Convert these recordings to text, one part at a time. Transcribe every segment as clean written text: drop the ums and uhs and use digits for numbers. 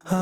പുതുനാമ്പു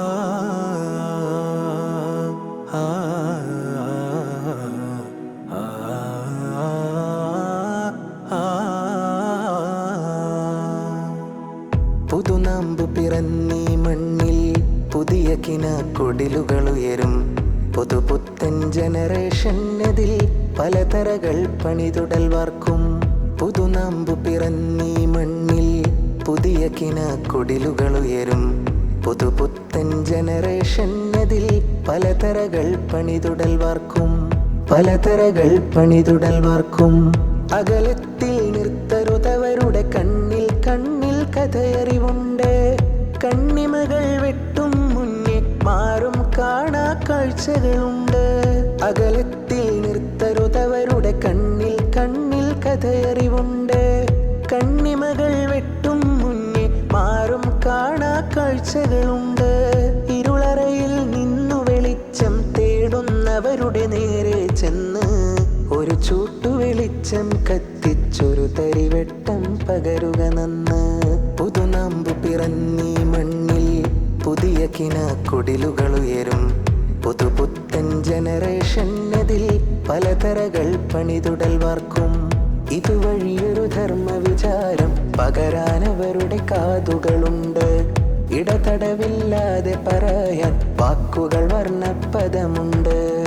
പിറന്നീ മണ്ണിൽ പുതിയ കിനാക്കൊടിലുകളുയരും. പുതുപുത്തൻ ജനറേഷൻ അതിൽ പലതരകൾ പണിതുടൽ വാർക്കും. പുതുനാമ്പു പിറന്നീ മണ്ണിൽ പുതിയ കിനാക്കൊടിലുകളുയരും. പുതുപുത്തൻ ജനറേഷൻ അതിൽ പലതരകൾ പണിതുടൽ വാർക്കും. പലതരകൾ പണിതുടൽ വാർക്കും. അകലത്തിൽ നിർത്തരുതവരുടെ കണ്ണിൽ കണ്ണിൽ കഥയറിവുണ്ട്. കണ്ണിമകൾ വെട്ടും മുന്നേ മാറും കാണാ കാഴ്ചകളുണ്ട്. അകലത്തിൽ നിർത്തരുതവരുടെ കണ്ണിൽ കണ്ണിൽ കഥയറിവുണ്ട്. കണ്ണിമകൾ വെട്ടും മുന്നേ മാറും കാണാ കാഴ്ചകളുണ്ട്. ഇരുളറയിൽ നിന്നു വെളിച്ചം തേടുന്നവരുടെ നേരെ ചെന്ന് ഒരു ചൂട്ടു വെളിച്ചം കത്തിച്ചൊരു തരിവെട്ടം പകരുക നന്ന്. പുതുനാമ്പു പിറന്നീ മണ്ണിൽ പുതിയ കിനാക്കൊടിലുകളുയരും. പുതുപുത്തൻ ജനറേഷൻ അതിൽ പലതരകൾ പണിതുടൽ വാർക്കും. ഇതുവഴിയൊരു ധർമ്മ വിചാരം പകരാനവരുടെ കാതുകളുണ്ട്. ഇടതടവില്ലാതെ പറയാൻ വാക്കുകൾ വർണ്ണപ്പദമുണ്ട്.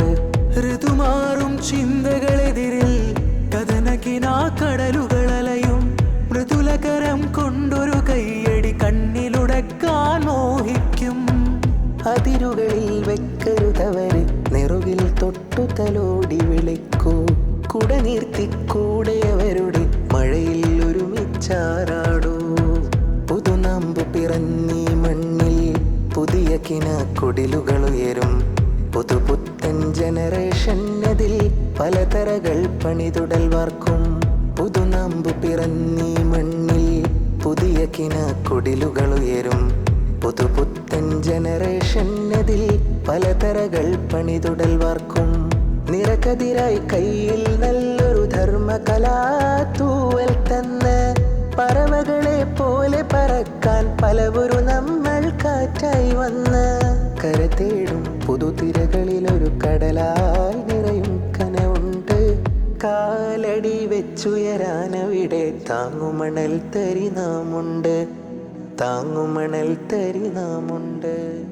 ഋതുമാറും ചിന്തകളെതിരിൽ കഥനകിനാ കടലുകളലയും. മൃദുലകരം കൊണ്ടൊരു കയ്യടി കണ്ണിലുടക്കാൻ മോഹിക്കും. അതിരുകളിൽ വെക്കരുതവരെ നെറുകിൽ തൊട്ടു തലോടി വിളിക്കൂ. കുട നീർത്തി കൂടെയവരുടെ മഴയിൽ ഒരുമിച്ചാറാടൂ. പുതുനാമ്പു പിറന്നീ മണ്ണിൽ പുതിയ കിനാക്കൊടിലുകളുയരും. പുതുപുത്തൻ ജനറേഷൻ അതിൽ പലതരകൾ പണിതുടൽ വാർക്കും. പുതുനാമ്പു പിറന്നീ മണ്ണിൽ പുതിയ കിനാക്കൊടിലുകളുയരും. പുതുപുത്തൻ ജനറേഷൻ അതിൽ പലതരകൾ പണിതുടൽ വാർക്കും. നിറകതിരായി കയ്യിൽ നല്ലൊരു ധർമ്മകലാതൂവൽ തന്ന് പറവകളെ പോലെ പറക്കാൻ പലവരു നമ്മൾ കാറ്റായി വന്ന്. കരതേടും പുതുതിരകളിലൊരു കടലായി നിറയും കനവുണ്ട്. കാലടി വെച്ചുയരാനവിടെ താങ്ങുമണൽ തരി നാമുണ്ട്. താങ്ങുമണൽ തരി നാമുണ്ട്.